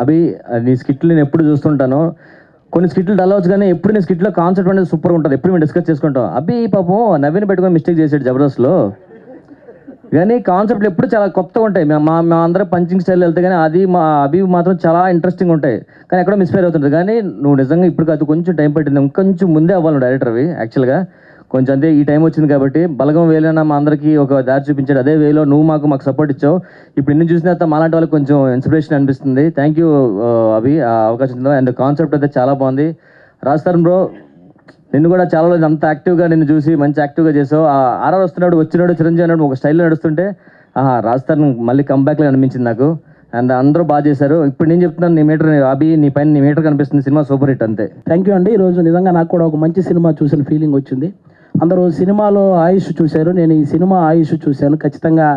అభి నీ స్కిట్లు నేను ఎప్పుడు చూస్తుంటాను. కొన్ని స్కిట్లు డల్ అవచ్చు కానీ ఎప్పుడు నీ స్కిట్లో కాన్సెప్ట్ అనేది సూపర్ ఉంటుంది. ఎప్పుడు మేము డిస్కస్ చేసుకుంటాం. అభి పాపం నవీన్ పెట్టుకొని మిస్టేక్ చేసాడు జబర్దస్త్లో, కానీ కాన్సెప్ట్లు ఎప్పుడు చాలా కొత్తగా ఉంటాయి. మా అందరం పంచింగ్ స్టైల్ వెళ్తే కానీ అది మా అభి మాత్రం చాలా ఇంట్రెస్టింగ్ ఉంటాయి, కానీ ఎక్కడో మిస్ఫైర్ అవుతుంటుంది. కానీ నువ్వు నిజంగా ఇప్పుడు కాదు, కొంచెం టైం పట్టింది, ఇంకొంచెం ముందే అవ్వాలి డైరెక్టర్ అవి యాక్చువల్గా. కొంచెం అంతే, ఈ టైం వచ్చింది కాబట్టి బలగం వేలైనా మా అందరికీ ఒక దారి చూపించాడు. అదే వేలో నువ్వు మాకు సపోర్ట్ ఇచ్చావు. ఇప్పుడు ఇన్ని చూసిన తర్వాత మాలాంటి వాళ్ళకి కొంచెం ఇన్స్పిరేషన్ అనిపిస్తుంది. థ్యాంక్ యూ అభి, ఆ అవకాశంలో. అండ్ కాన్సెప్ట్ అయితే చాలా బాగుంది. రాజస్థాన్ బ్రో, నిన్ను కూడా చాలా రోజులు అంత యాక్టివ్గా నిన్ను చూసి మంచి యాక్టివ్గా చేసావు. ఆర్ఆర్ వస్తున్నాడు, వచ్చినాడు చిరంజీవి అన్నాడు ఒక స్టైల్లో నడుస్తుంటే రాజస్థాన్ మళ్ళీ కంబ్యాక్లో అనిపించింది నాకు. అండ్ అందరూ బాగా చేశారు. ఇప్పుడు నేను చెప్తున్నాను, నీ మీటర్ అభి, నీ పైన నీ మీటర్ కనిపిస్తుంది. సినిమా సూపర్ హిట్ అంతే. థ్యాంక్ యూ అండి. ఈరోజు నిజంగా నాకు కూడా ఒక మంచి సినిమా చూసిన ఫీలింగ్ వచ్చింది. అందరూ సినిమాలో ఆయుష్ చూశారు, నేను ఈ సినిమా ఆయుష్ చూశాను. ఖచ్చితంగా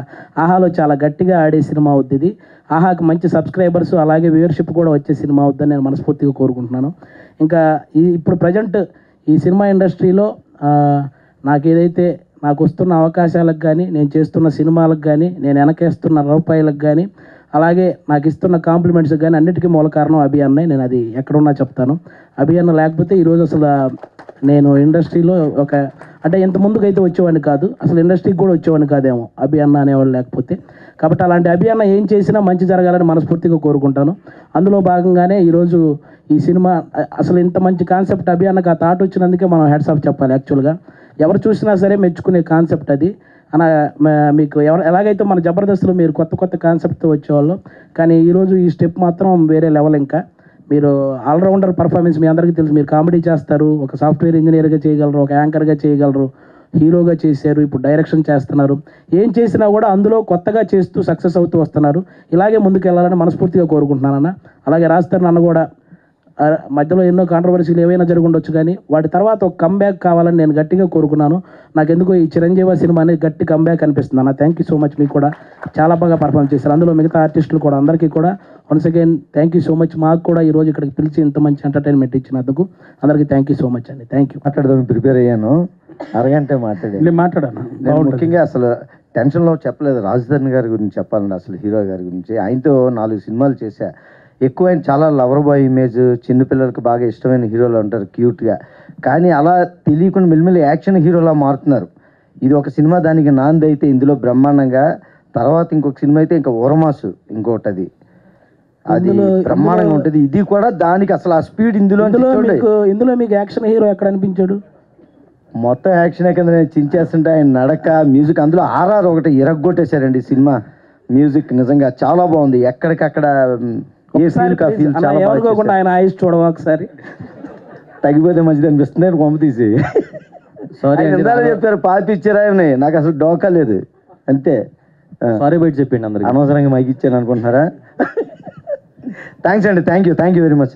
ఆహాలో చాలా గట్టిగా ఆడే సినిమా అవుద్ది ఇది. ఆహాకి మంచి సబ్స్క్రైబర్స్ అలాగే వ్యూవర్షిప్ కూడా వచ్చే సినిమా అవుద్దని నేను మనస్ఫూర్తిగా కోరుకుంటున్నాను. ఇంకా ఇప్పుడు ప్రజెంట్ ఈ సినిమా ఇండస్ట్రీలో నాకు వస్తున్న అవకాశాలకు కానీ, నేను చేస్తున్న సినిమాలకు కానీ, నేను వెనకేస్తున్న రూపాయలకు కానీ, అలాగే నాకు ఇస్తున్న కాంప్లిమెంట్స్కి కానీ అన్నిటికీ మూల కారణం అభి అన్నయ్య. నేను అది ఎక్కడున్నా చెప్తాను. అభి అన్న లేకపోతే ఈరోజు అసలు నేను ఇండస్ట్రీలో అంటే ఇంత ముందుకైతే వచ్చేవాడిని కాదు, అసలు ఇండస్ట్రీకి కూడా వచ్చేవాడిని కాదేమో అభి అన్న అనేవాళ్ళు లేకపోతే. కాబట్టి అలాంటి అభి అన్న ఏం చేసినా మంచి జరగాలని మనస్ఫూర్తిగా కోరుకుంటాను. అందులో భాగంగానే ఈరోజు ఈ సినిమా అసలు ఇంత మంచి కాన్సెప్ట్ అభి అన్నకు ఆ థాట్ వచ్చినందుకే మనం హెడ్స్ ఆఫ్ చెప్పాలి. యాక్చువల్గా ఎవరు చూసినా సరే మెచ్చుకునే కాన్సెప్ట్ అది. మీకు ఎలాగైతే మన జబర్దస్త్లో మీరు కొత్త కొత్త కాన్సెప్ట్తో వచ్చేవాళ్ళు, కానీ ఈరోజు ఈ స్టెప్ మాత్రం వేరే లెవెల్. ఇంకా మీరు ఆల్రౌండర్ పర్ఫార్మెన్స్ మీ అందరికీ తెలుసు. మీరు కామెడీ చేస్తారు, ఒక సాఫ్ట్వేర్ ఇంజనీర్గా చేయగలరు, ఒక యాంకర్గా చేయగలరు, హీరోగా చేశారు, ఇప్పుడు డైరెక్షన్ చేస్తున్నారు. ఏం చేసినా కూడా అందులో కొత్తగా చేస్తూ సక్సెస్ అవుతూ వస్తున్నారు. ఇలాగే ముందుకు వెళ్ళాలని మనస్ఫూర్తిగా కోరుకుంటున్నానన్న. అలాగే రాజస్థాన్ అన్న కూడా మధ్యలో ఎన్నో కాంట్రవర్సీలు ఏవైనా జరుగుండొచ్చు, కానీ వాటి తర్వాత ఒక కంబ్యాక్ కావాలని నేను గట్టిగా కోరుకున్నాను. నాకెందుకో ఈ చిరంజీవి సినిమా అనేది గట్టి కంబ్యాక్ అనిపిస్తుంది అన్న. Thank you so much. మీకు కూడా చాలా బాగా పర్ఫామ్ చేశారు. అందులో మిగతా ఆర్టిస్టులు కూడా అందరికీ కూడా once again thank you so much. మాకు కూడా ఈరోజు ఇక్కడికి పిలిచి ఇంత మంచి ఎంటర్టైన్మెంట్ ఇచ్చినందుకు అందరికీ థ్యాంక్ యూ సో మచ్ అండి. Thank you. మాట్లాడదాం ప్రిపేర్ అయ్యాను, అరగంటే నేను మాట్లాడాను. ముఖ్యంగా అసలు టెన్షన్లో చెప్పలేదు. రాజధాని గారి గురించి చెప్పాలండి, అసలు హీరో గారి గురించి. ఆయనతో 4 సినిమాలు చేశా. ఎక్కువ ఆయన చాలా లవర్ బాయ్ ఇమేజ్, చిన్నపిల్లలకు బాగా ఇష్టమైన హీరోలు ఉంటారు క్యూట్గా, కానీ అలా తెలియకుండా మెల్లిమెల్లి యాక్షన్ హీరోలా మారుతున్నారు. ఇది ఒక సినిమా దానికి నాంది అయితే ఇందులో బ్రహ్మాండంగా. తర్వాత ఇంకొక సినిమా అయితే ఇంకా ఓరమాసు ఇంకొకటి, అది బ్రహ్మాండంగా ఉంటుంది. ఇది కూడా దానికి అసలు ఆ స్పీడ్ ఇందులో మీకు యాక్షన్ హీరో ఎక్కడ అనిపించాడు? మొత్తం యాక్షన్ కింద నేను చించేస్తుంటే ఆయన నడక, మ్యూజిక్, అందులో ఆర్ఆర్ ఒకటి ఇరగ్గొట్టేశారండి సినిమా. మ్యూజిక్ నిజంగా చాలా బాగుంది. ఎక్కడికక్కడ ఏమనుకోకుండా ఆయన ఆయుష్ చూడవా ఒకసారి, తగ్గిపోతే మంచిది అనిపిస్తుంది. కొమ్మ తీసి సారీ చెప్పారు, పాపిచ్చారా నాకు అసలు డోకా లేదు, అంతే. సారీ బయట చెప్పిండి అందరికి, అనవసరంగా మైకి ఇచ్చాను అనుకుంటున్నారా? థ్యాంక్స్ అండి, థ్యాంక్ యూ వెరీ మచ్.